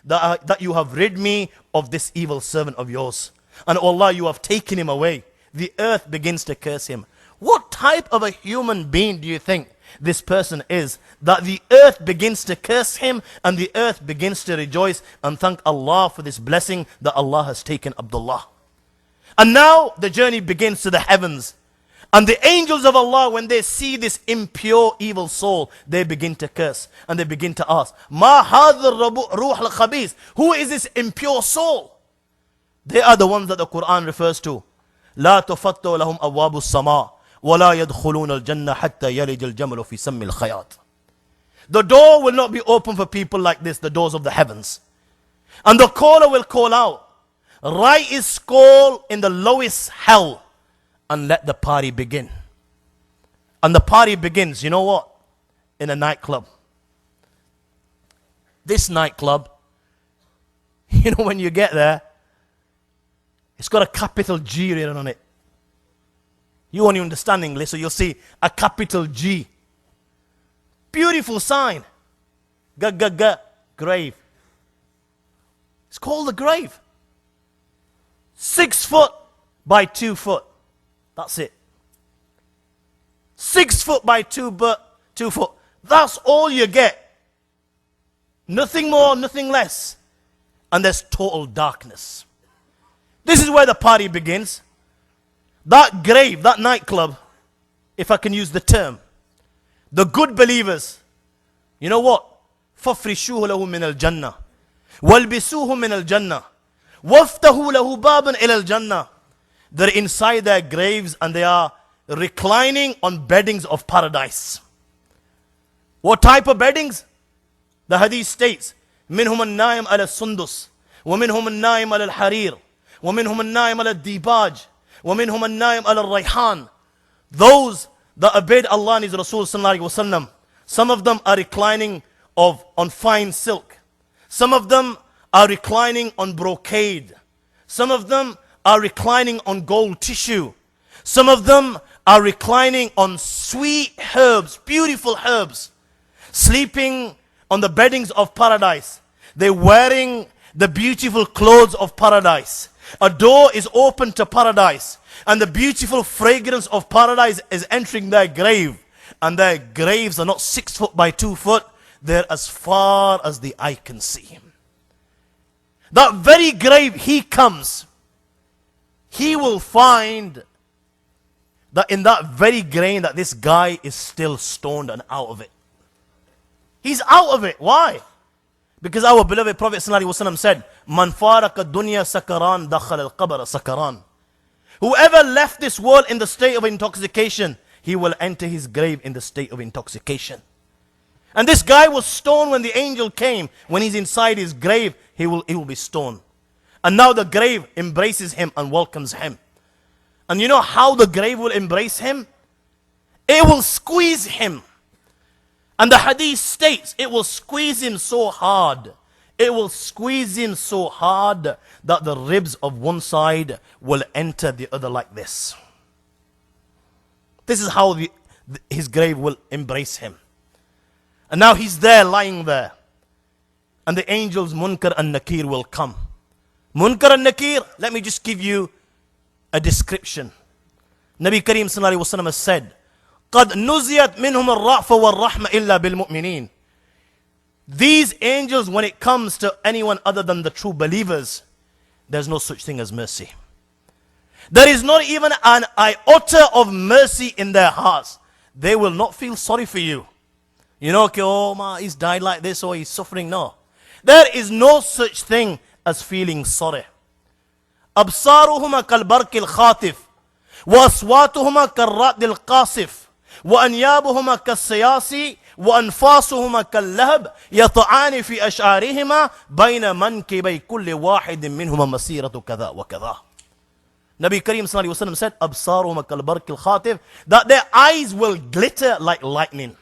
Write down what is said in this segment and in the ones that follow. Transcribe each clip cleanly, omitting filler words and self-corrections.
that you have rid me of this evil servant of yours. And oh Allah, you have taken him away. The earth begins to curse him. What type of a human being do you think this person is, that the earth begins to curse him and the earth begins to rejoice and thank Allah for this blessing that Allah has taken Abdullah? And now the journey begins to the heavens. And the angels of Allah, when they see this impure evil soul, they begin to curse and they begin to ask, Ma hadha ruh al-khabith? Who is this impure soul? They are the ones that the Quran refers to. لا تفتح لهم أبواب السماء ولا يدخلون الجنة حتى يلج الجمل في سم الخياط. The door will not be open for people like this, the doors of the heavens. And the caller will call out, write his call in the lowest hell and let the party begin. And the party begins, you know what? In a nightclub. This nightclub, you know, when you get there, it's got a capital G written on it. You won't understand English, so you'll see a capital G. Beautiful sign. Grave. It's called the grave. 6 foot by 2 foot. That's it. 6 foot by 2 foot. That's all you get. Nothing more, nothing less. And there's total darkness. This is where the party begins. That grave, that nightclub, if I can use the term, the good believers, you know what? فَافْرِشُوهُ لَهُ مِنَ الْجَنَّةِ وَالْبِسُوهُ مِنَ الْجَنَّةِ وَافْتَهُ لَهُ بَابًا إِلَى الْجَنَّةِ. They're inside their graves and they are reclining on beddings of paradise. What type of beddings? The hadith states, مِنْهُمَ النَّائِمْ عَلَى السُّنْدُسِ وَمِنْهُمَ النَّائِمْ عَلى الْحَرِيرِ وَمِنْهُمَ النَّائِمْ عَلى الدِّيبَاجِ وَمِنْهُمَ النَّائِمْ عَلى الرَّيْحَانِ. Those that obeyed Allah and His Rasul sallallahu alaihi wasallam, some of them are reclining on fine silk. Some of them are reclining on brocade. Some of them are reclining on gold tissue. Some of them are reclining on sweet herbs, beautiful herbs, sleeping on the beddings of paradise. They're wearing the beautiful clothes of paradise. A door is open to paradise, and the beautiful fragrance of paradise is entering their grave. And their graves are not 6 foot by 2 foot, they're as far as the eye can see. That very grave he comes, he will find that in that very grave that this guy is still stoned and out of it. He's out of it. Why? Because our beloved Prophet ﷺ said, Man faraka dunya sakaran dakhal al-qabr sakaran. Whoever left this world in the state of intoxication, he will enter his grave in the state of intoxication. And this guy was stoned when the angel came. When he's inside his grave, he will be stoned. And now the grave embraces him and welcomes him. And you know how the grave will embrace him? It will squeeze him. And the hadith states, it will squeeze him so hard. It will squeeze him so hard that the ribs of one side will enter the other like this. This is how his grave will embrace him. And now he's there, lying there. And the angels Munkar and Nakir will come. Munkar and Nakir, let me just give you a description. Nabi Kareem sallallahu alaihi wasallam has said, قَدْ نُزِيَتْ مِنْهُمُ الرَّأْفَ وَالرَّحْمَ إِلَّا بِالْمُؤْمِنِينَ. These angels, when it comes to anyone other than the true believers, there's no such thing as mercy. There is not even an iota of mercy in their hearts. They will not feel sorry for you. You know, okay, oh man, he's died like this or he's suffering. No. There is no such thing as feeling sorry. أبصارهما كالبرق الخاطف وأصواتهما كالرعد القاصف وأنيابهما كالسياسي وأنفاسهما كاللهب يطعان في أشعارهما بين منكبي كل واحد منهما مسيرة كذا وكذا. Nabi Kareem sallallahu alaihi wasallam said, أبصارهما كالبرق الخاطف, that their eyes will glitter like lightning.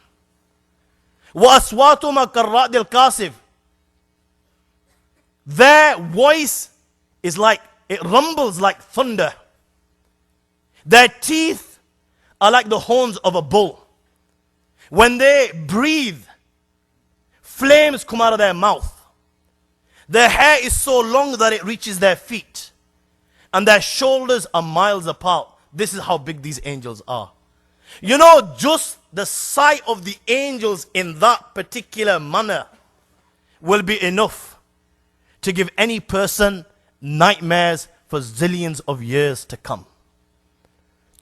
وأصواتهما كالرعد القاصف, their voice is like, it rumbles like thunder. Their teeth are like the horns of a bull. When they breathe, flames come out of their mouth. Their hair is so long that it reaches their feet. And their shoulders are miles apart. This is how big these angels are. You know, just the sight of the angels in that particular manner will be enough to give any person nightmares for zillions of years to come.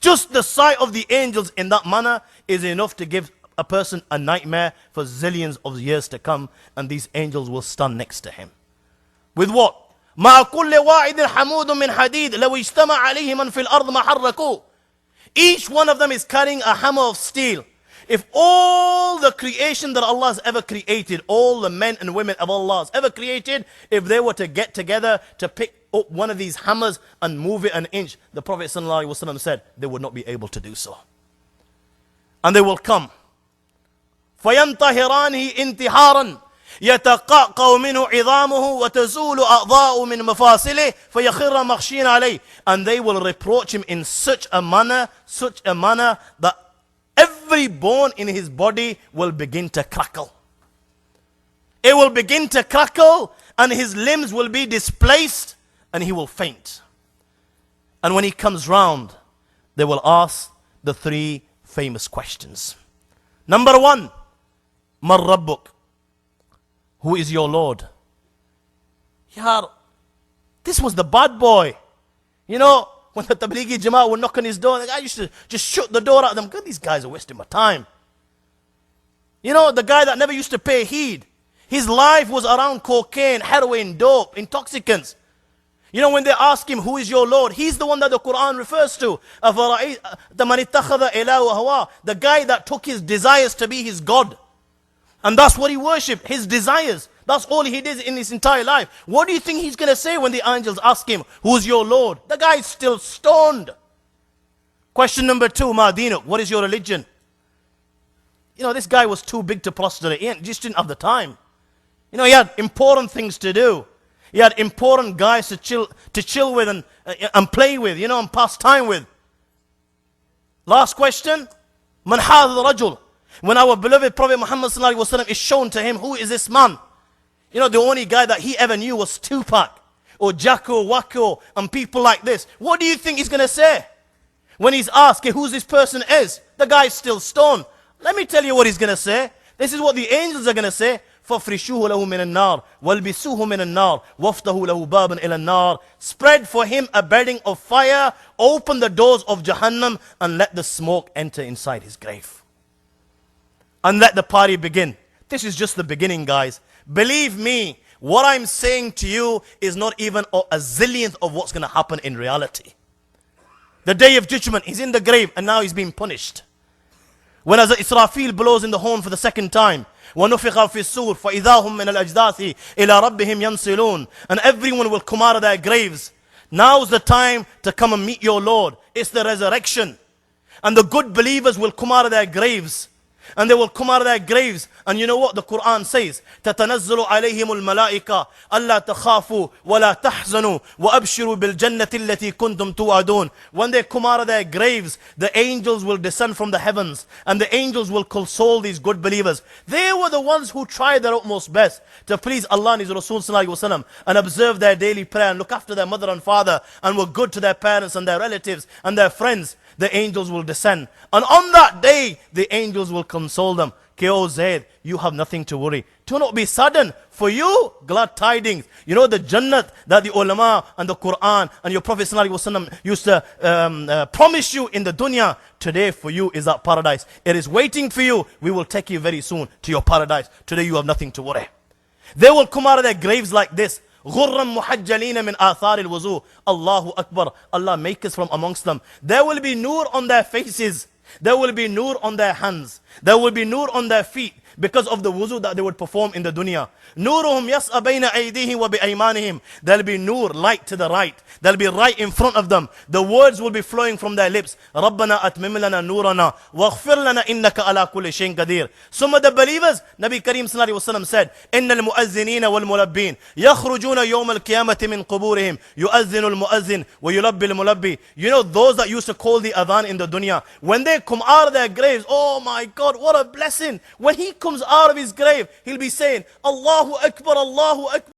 Just the sight of the angels in that manner is enough to give a person a nightmare for zillions of years to come, and these angels will stand next to him. With what? مع كل واحد حمود من حديد لو اجتمع عليه من في الأرض ما حركوه. Each one of them is carrying a hammer of steel. If all the creation that Allah has ever created, all the men and women of Allah has ever created, if they were to get together to pick up one of these hammers and move it an inch, the Prophet ﷺ said they would not be able to do so. And they will come. فَيَنْتَهِرَانِهِ انْتِحَارًا يتقعقع منه عظامه وتزول أعضاء من مفاصله فيخر مخشين عليه. And they will reproach him in such a manner that every bone in his body will begin to crackle. It will begin to crackle and his limbs will be displaced and he will faint. And when he comes round, they will ask the three famous questions. Number one, Man Rabbuk? Who is your Lord? Yaar, this was the bad boy. You know, when the Tablighi Jama'ah would knock on his door, the guy used to just shut the door at them. God, these guys are wasting my time. You know, the guy that never used to pay heed. His life was around cocaine, heroin, dope, intoxicants. You know, when they ask him, who is your Lord? He's the one that the Quran refers to. The guy that took his desires to be his God. And that's what he worshipped, his desires. That's all he did in his entire life. What do you think he's going to say when the angels ask him, who's your Lord? The guy's still stoned. Question number two, Ma Dinuk, what is your religion? You know, this guy was too big to prostrate. He just didn't have the time. You know, he had important things to do. He had important guys to chill with and play with, you know, and pass time with. Last question, Man hadha rajul? When our beloved Prophet Muhammad ﷺ is shown to him, who is this man? You know, the only guy that he ever knew was Tupac or Jacko, Wacko, and people like this. What do you think he's going to say? When he's asked who this person is, the guy's still stoned. Let me tell you what he's going to say. This is what the angels are going to say. فَافْرِشُوهُ لَهُ مِنَ النَّارِ وَالْبِسُوهُ مِنَ النَّارِ وَافْتَهُ لَهُ بَابًا إِلَى النَّارِ. Spread for him a bedding of fire, open the doors of Jahannam, and let the smoke enter inside his grave. And let the party begin. This is just the beginning, guys. Believe me, what I'm saying to you is not even a zillionth of what's going to happen in reality. The day of judgment, he's in the grave and now he's being punished. When as Israfil blows in the horn for the second time, وَنُفِخَ فِي السُّورِ فَإِذَا هُمْ مِنَ الْأَجْدَاثِ إِلَىٰ رَبِّهِمْ يَنْسِلُونَ. And everyone will come out of their graves. Now's the time to come and meet your Lord. It's the resurrection. And the good believers will come out of their graves. And they will come out of their graves. And you know what the Quran says? تَتَنَزَّلُ عَلَيْهِمُ الْمَلَائِكَةِ أَلَّا تَخَافُوا وَلَا تَحْزَنُوا وَأَبْشِرُوا بِالْجَنَّةِ الَّتِي كُنْتُمْ تُوعَدُونَ. When they come out of their graves, the angels will descend from the heavens. And the angels will console these good believers. They were the ones who tried their utmost best to please Allah and His Rasul ﷺ and observe their daily prayer and look after their mother and father and were good to their parents and their relatives and their friends. The angels will descend. And on that day, the angels will console them. O Zayd, you have nothing to worry. Do not be saddened. For you, glad tidings. You know the Jannat that the ulama and the Quran and your Prophet ﷺ used to promise you in the dunya. Today for you is that paradise. It is waiting for you. We will take you very soon to your paradise. Today you have nothing to worry. They will come out of their graves like this. غُرًّا مُحَجَّلِينَ مِنْ آثَارِ الْوُضُوءِ. Allahu Akbar. Allah make us from amongst them. There will be nur on their faces. There will be nur on their hands. There will be nur on their feet because of the wuzu that they would perform in the dunya. Nuruhum yas'a bayna aydihim wa bi'aymanihim. There'll be nur, light to the right. There'll be right in front of them. The words will be flowing from their lips. رَبَّنَا أَتْمِمْ لَنَا نُورَنَا وَاغْفِرْ لَنَا إِنَّكَ عَلَى كُلِّ شَيْءٍ قَدِيرٌ. Some of the believers, Nabi Kareem sallallahu alayhi wa sallam said, إِنَّ الْمُؤَذِّنِينَ وَالْمُلَبِّينَ يَخْرُجُونَ يَوْمَ الْقِيَامَةِ مِنْ قُبُورِهِمْ يُؤَذِّنُ الْمُؤَذِّنُ وَيُلَبِّي الْمُلَبِّي. You know those that used to call the adhan in the dunya, when they come out of their graves, oh my God, what a blessing. When he comes out of his grave, he'll be saying, Allahu Akbar, Allahu Akbar.